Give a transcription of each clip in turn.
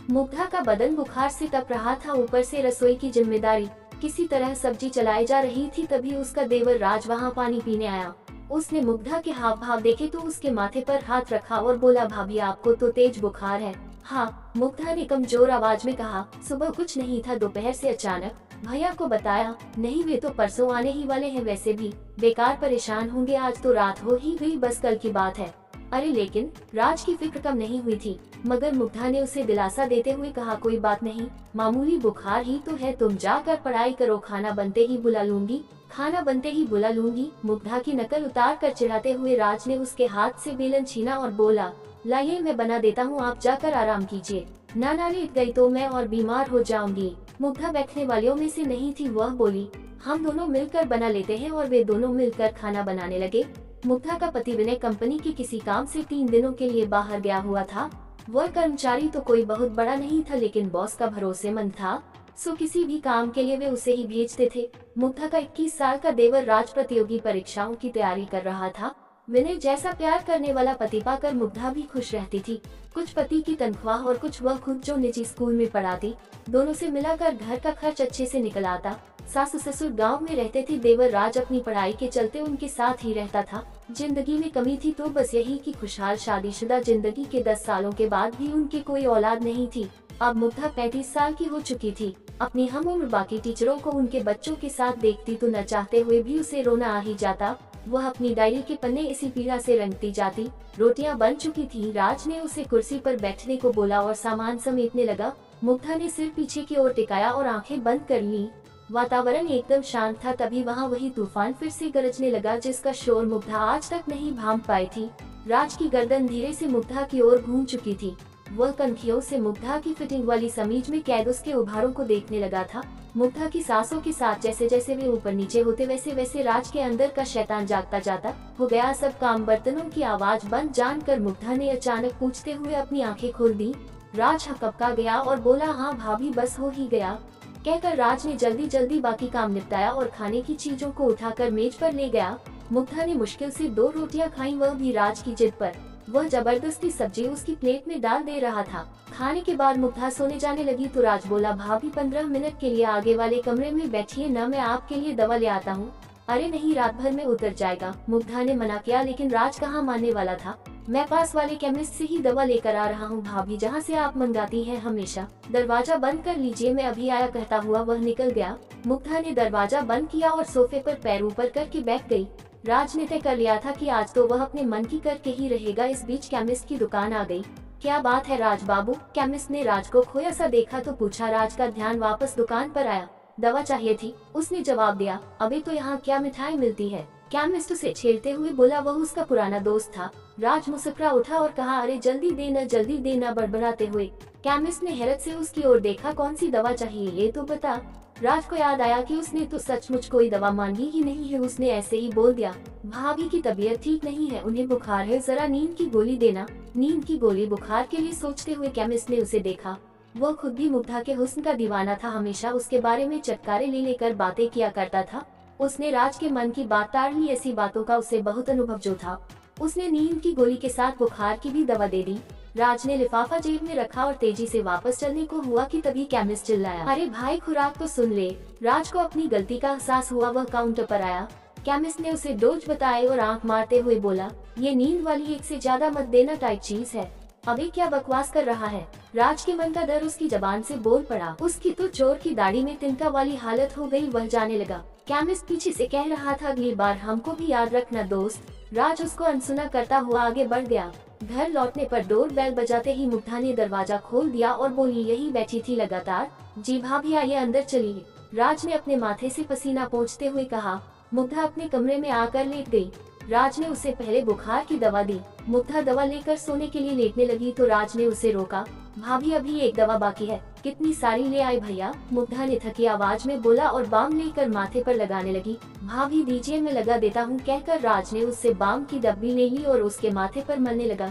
मुग्धा का बदन बुखार से तप रहा था, ऊपर से रसोई की जिम्मेदारी। किसी तरह सब्जी चलाई जा रही थी, तभी उसका देवर राज वहाँ पानी पीने आया। उसने मुग्धा के हाव भाव देखे तो उसके माथे पर हाथ रखा और बोला, भाभी आपको तो तेज बुखार है। हाँ, मुग्धा ने कमजोर आवाज में कहा। सुबह कुछ नहीं था, दोपहर से अचानक। भैया को बताया? नहीं, वे तो परसों आने ही वाले हैं, वैसे भी बेकार परेशान होंगे, आज तो रात हो ही गई, बस कल की बात है। अरे लेकिन राज की फिक्र कम नहीं हुई थी, मगर मुग्धा ने उसे दिलासा देते हुए कहा, कोई बात नहीं, मामूली बुखार ही तो है, तुम जाकर पढ़ाई करो, खाना बनते ही बुला लूंगी, खाना बनते ही बुला लूंगी। मुग्धा की नकल उतार कर चिढ़ाते हुए राज ने उसके हाथ से बेलन छीना और बोला, लाइए मैं बना देता हूँ, आप जाकर आराम कीजिए। ना लेट गई तो मैं और बीमार हो जाऊंगी। मुग्धा बैठने वालों में से नहीं थी, वह बोली, हम दोनों मिलकर बना लेते हैं, और वे दोनों मिलकर खाना बनाने लगे। मुग्धा का पति विनय कंपनी के किसी काम से 3 दिनों के लिए बाहर गया हुआ था। वह कर्मचारी तो कोई बहुत बड़ा नहीं था, लेकिन बॉस का भरोसेमंद था, सो किसी भी काम के लिए वे उसे ही भेजते थे। मुग्धा का 21 साल का देवर राज प्रतियोगी परीक्षाओं की तैयारी कर रहा था। विनय जैसा प्यार करने वाला पति पाकर मुग्धा भी खुश रहती थी। कुछ पति की तनख्वाह और कुछ वह खुद जो निजी स्कूल में पढ़ाती, दोनों से मिलाकर घर का खर्च अच्छे से निकल आता। सासु ससुर गांव में रहते थे, देवर राज अपनी पढ़ाई के चलते उनके साथ ही रहता था। जिंदगी में कमी थी तो बस यही कि खुशहाल शादीशुदा जिंदगी के 10 सालों के बाद भी उनकी कोई औलाद नहीं थी। अब मुग्धा 35 साल की हो चुकी थी। अपनी हम उम्र बाकी टीचरों को उनके बच्चों के साथ देखती तो न चाहते हुए भी उसे रोना आ ही जाता। वह अपनी डायरी के पन्ने इसी पीड़ा से रंगती जाती। रोटियां बन चुकी थी, राज ने उसे कुर्सी पर बैठने को बोला और सामान समेटने लगा। मुग्धा ने सिर पीछे की ओर टिकाया और आंखें बंद कर ली। वातावरण एकदम शांत था, तभी वहाँ वही तूफान फिर से गरजने लगा, जिसका शोर मुग्धा आज तक नहीं भांप पाई थी। राज की गर्दन धीरे से मुग्धा की ओर घूम चुकी थी। वह कनखियों से मुग्धा की फिटिंग वाली समीज में कैद उसके उभारों को देखने लगा था। मुग्धा की सांसों के साथ जैसे जैसे वे ऊपर नीचे होते, वैसे वैसे राज के अंदर का शैतान जागता जाता। हो गया सब काम। बर्तनों की आवाज बंद जानकर मुग्धा ने अचानक पूछते हुए अपनी आंखें खोल दी। राज हकपका गया और बोला, हाँ भाभी, बस हो ही गया। कहकर राज ने जल्दी जल्दी बाकी काम निपटाया और खाने की चीजों को उठाकर मेज पर ले गया। मुग्धा ने मुश्किल से 2 रोटियां खाई, वह भी राज की जिद पर। वह जबरदस्ती सब्जी उसकी प्लेट में डाल दे रहा था। खाने के बाद मुग्धा सोने जाने लगी तो राज बोला, भाभी 15 मिनट के लिए आगे वाले कमरे में बैठिए ना, मैं आपके लिए दवा ले आता हूँ। अरे नहीं, रात भर में उतर जाएगा। मुग्धा ने मना किया, लेकिन राज कहाँ मानने वाला था। मैं पास वाले केमिस्ट से ही दवा लेकर आ रहा हूँ भाभी, जहाँ से आप मंगाती हैं हमेशा। दरवाजा बंद कर लीजिए, मैं अभी आया, कहता हुआ वह निकल गया। मुग्धा ने दरवाजा बंद किया और सोफे पर पैर ऊपर करके बैठ गई। राज ने तय कर लिया था कि आज तो वह अपने मन की करके ही रहेगा। इस बीच केमिस्ट की दुकान आ गई। क्या बात है राज बाबू? केमिस्ट ने राज को खोया सा देखा तो पूछा। राज का ध्यान वापस दुकान पर आया। दवा चाहिए थी, उसने जवाब दिया। अबे तो यहाँ क्या मिठाई मिलती है? केमिस्ट उसे छेड़ते हुए बोला। वह उसका पुराना दोस्त था। राज मुस्कुरा उठा और कहा, अरे जल्दी देना, बड़बड़ाते हुए। केमिस्ट ने हैरत से उसकी ओर देखा। कौन सी दवा चाहिए ये तो बता। राज को याद आया कि उसने तो सचमुच कोई दवा मांगी ही नहीं है। उसने ऐसे ही बोल दिया, भाभी की तबीयत ठीक नहीं है, उन्हें बुखार है, जरा नींद की गोली देना। नींद की गोली बुखार के लिए सोचते हुए केमिस्ट ने उसे देखा। वह खुद भी मुग्धा के हुस्न का दीवाना था, हमेशा उसके बारे में चटकारे ले लेकर बातें किया करता था। उसने राज के मन की बात ताड़ ली। ऐसी बातों का उसे बहुत अनुभव जो था। उसने नींद की गोली के साथ बुखार की भी दवा दे दी। राज ने लिफाफा जेब में रखा और तेजी से वापस चलने को हुआ कि तभी केमिस्ट चिल्लाया, अरे भाई खुराक तो सुन ले। राज को अपनी गलती का एहसास हुआ। वह काउंटर पर आया। केमिस्ट ने उसे डोज बताए और आंख मारते हुए बोला, ये नींद वाली 1 से ज्यादा मत देना, टाइट चीज है। अबे क्या बकवास कर रहा है? राज के मन का डर उसकी जबान से बोल पड़ा। उसकी तो चोर की दाढ़ी में तिनका वाली हालत हो गई। वह जाने लगा। केमिस्ट पीछे से कह रहा था, अगली बार हमको भी याद रखना दोस्त। राज उसको अनसुना करता हुआ आगे बढ़ गया। घर लौटने पर डोर बेल बजाते ही मुग्धा ने दरवाजा खोल दिया और बोली, यही बैठी थी लगातार? जी भाभी, आइए अंदर चलिए। राज ने अपने माथे से पसीना पोंछते हुए कहा। मुग्धा अपने कमरे में आकर लेट गई। राज ने उसे पहले बुखार की दवा दी। मुग्धा दवा लेकर सोने के लिए लेटने लगी तो राज ने उसे रोका। भाभी अभी एक दवा बाकी है। कितनी सारी ले आए भैया? मुग्धा ने थकी आवाज में बोला और बाम लेकर माथे पर लगाने लगी। भाभी दीजिए, मैं लगा देता हूँ, कहकर राज ने उससे बाम की डब्बी ले ली और उसके माथे पर मलने लगा।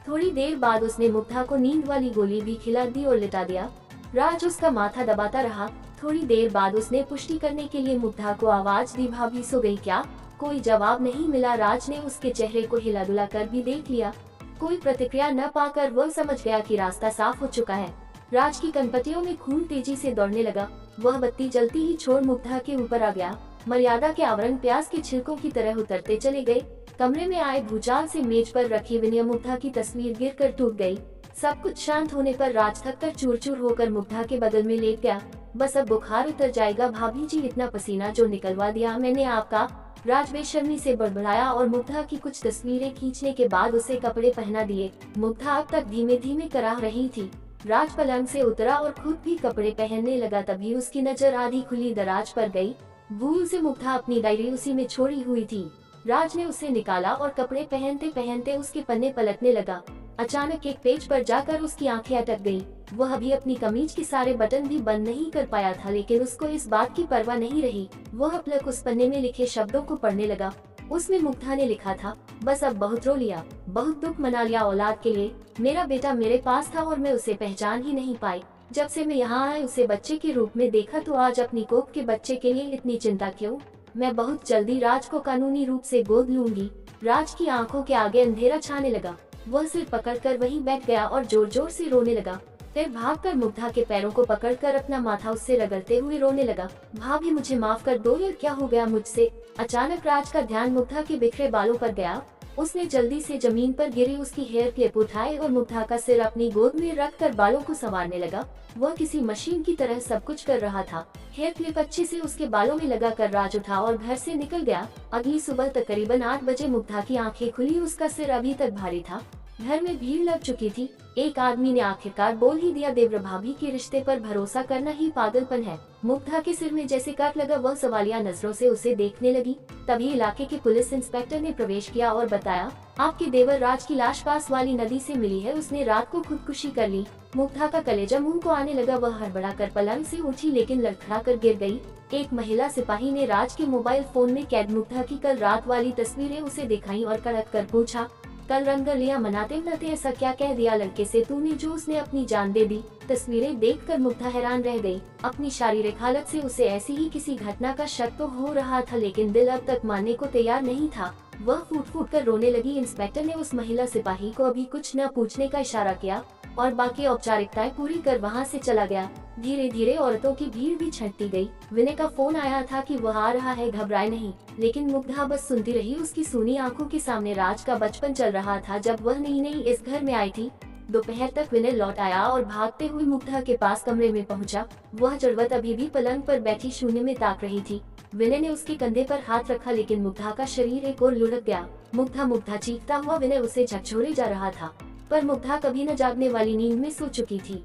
थोड़ी देर बाद उसने मुग्धा को नींद वाली गोली भी खिला दी और लिटा दिया। राज उसका माथा दबाता रहा। थोड़ी देर बाद उसने पुष्टि करने के लिए मुग्धा को आवाज दी, भाभी सो गई क्या? कोई जवाब नहीं मिला। राज ने उसके चेहरे को हिला डुला कर भी देख लिया। कोई प्रतिक्रिया न पाकर वह समझ गया कि रास्ता साफ हो चुका है। राज की कनपटियों में खून तेजी से दौड़ने लगा। वह बत्ती जलती ही छोड़ मुग्धा के ऊपर आ गया। मर्यादा के आवरण प्याज के छिलकों की तरह उतरते चले गए। कमरे में आए भूचाल से मेज पर रखी विनय मुग्धा की तस्वीर गिरकर टूट गई। सब कुछ शांत होने पर राज थक कर चूर चूर होकर मुग्धा के बगल में लेट गया। बस अब बुखार उतर जाएगा भाभी जी, इतना पसीना जो निकलवा दिया मैंने आपका। राज बेशर्मी से बड़बड़ाया और मुग्धा की कुछ तस्वीरें खींचने के बाद उसे कपड़े पहना दिए। मुग्धा अब तक धीमे धीमे कराह रही थी। राज पलंग से उतरा और खुद भी कपड़े पहनने लगा। तभी उसकी नजर आधी खुली दराज पर गई। भूल से मुग्धा अपनी डायरी उसी में छोड़ी हुई थी। राज ने उसे निकाला और कपड़े पहनते पहनते उसके पन्ने पलटने लगा। अचानक एक पेज पर जाकर उसकी आंखें अटक गईं। वह अभी अपनी कमीज के सारे बटन भी बंद नहीं कर पाया था, लेकिन उसको इस बात की परवाह नहीं रही। वह अपलक उस पन्ने में लिखे शब्दों को पढ़ने लगा। उसमें मुग्धा ने लिखा था, बस अब बहुत रो लिया, बहुत दुख मना लिया औलाद के लिए। मेरा बेटा मेरे पास था और मैं उसे पहचान ही नहीं पाई। जब से मैं यहाँ आए उसे बच्चे के रूप में देखा तो आज अपनी कोख के बच्चे के लिए इतनी चिंता क्यों? मैं बहुत जल्दी राज को कानूनी रूप से गोद लूंगी। राज की आंखों के आगे अंधेरा छाने लगा। वह सिर पकड़कर वहीं बैठ गया और जोर जोर से रोने लगा। फिर भागकर मुग्धा के पैरों को पकड़कर अपना माथा उससे रगड़ते हुए रोने लगा। भाभी मुझे माफ कर दो, ये क्या हो गया मुझसे? अचानक राज का ध्यान मुग्धा के बिखरे बालों पर गया। उसने जल्दी से जमीन पर गिरी उसकी हेयर क्लिप उठाए और मुग्धा का सिर अपनी गोद में रखकर बालों को संवारने लगा। वह किसी मशीन की तरह सब कुछ कर रहा था। हेयर क्लिप अच्छे से उसके बालों में लगाकर राज उठा और घर से निकल गया। अगली सुबह तकरीबन 8 बजे मुग्धा की आंखें खुली। उसका सिर अभी तक भारी था। घर में भीड़ लग चुकी थी। एक आदमी ने आखिरकार बोल ही दिया, देवर भाभी के रिश्ते पर भरोसा करना ही पागलपन है। मुग्धा के सिर में जैसे काट लगा। वह सवालिया नजरों से उसे देखने लगी। तभी इलाके के पुलिस इंस्पेक्टर ने प्रवेश किया और बताया, आपके देवर राज की लाश पास वाली नदी से मिली है। उसने रात को खुदकुशी कर ली। मुग्धा का कलेजा मुंह को आने लगा। वह हड़बड़ाकर पलंग से उठी लेकिन लड़खड़ा कर गिर गई। एक महिला सिपाही ने राज के मोबाइल फोन में कैद मुग्धा की कल रात वाली तस्वीरें उसे दिखाई और कड़क कर पूछा, कल रंगलियां मनाते मनाते ऐसा क्या कह दिया लड़के से तूने जो उसने अपनी जान दे दी? तस्वीरें देखकर मुग्धा हैरान रह गई। अपनी शारीरिक हालत से उसे ऐसी ही किसी घटना का शक तो हो रहा था, लेकिन दिल अब तक मानने को तैयार नहीं था। वह फूट फूट कर रोने लगी। इंस्पेक्टर ने उस महिला सिपाही को अभी कुछ न पूछने का इशारा किया और बाकी औपचारिकताएं पूरी कर वहां से चला गया। धीरे धीरे औरतों की भीड़ भी छंटती गई। विनय का फोन आया था कि वह आ रहा है, घबराए नहीं। लेकिन मुग्धा बस सुनती रही। उसकी सूनी आंखों के सामने राज का बचपन चल रहा था जब वह नई नई इस घर में आई थी। दोपहर तक विनय लौट आया और भागते हुए मुग्धा के पास कमरे में पहुंचा। वह जड़वत अभी भी पलंग पर बैठी शून्य में ताक रही थी। विनय ने उसके कंधे पर हाथ रखा, लेकिन मुग्धा का शरीर एक ओर लुढ़क गया। मुग्धा मुग्धा चीखता हुआ विनय उसे झकझोरे जा रहा था, पर मुग्धा कभी न जागने वाली नींद में सो चुकी थी।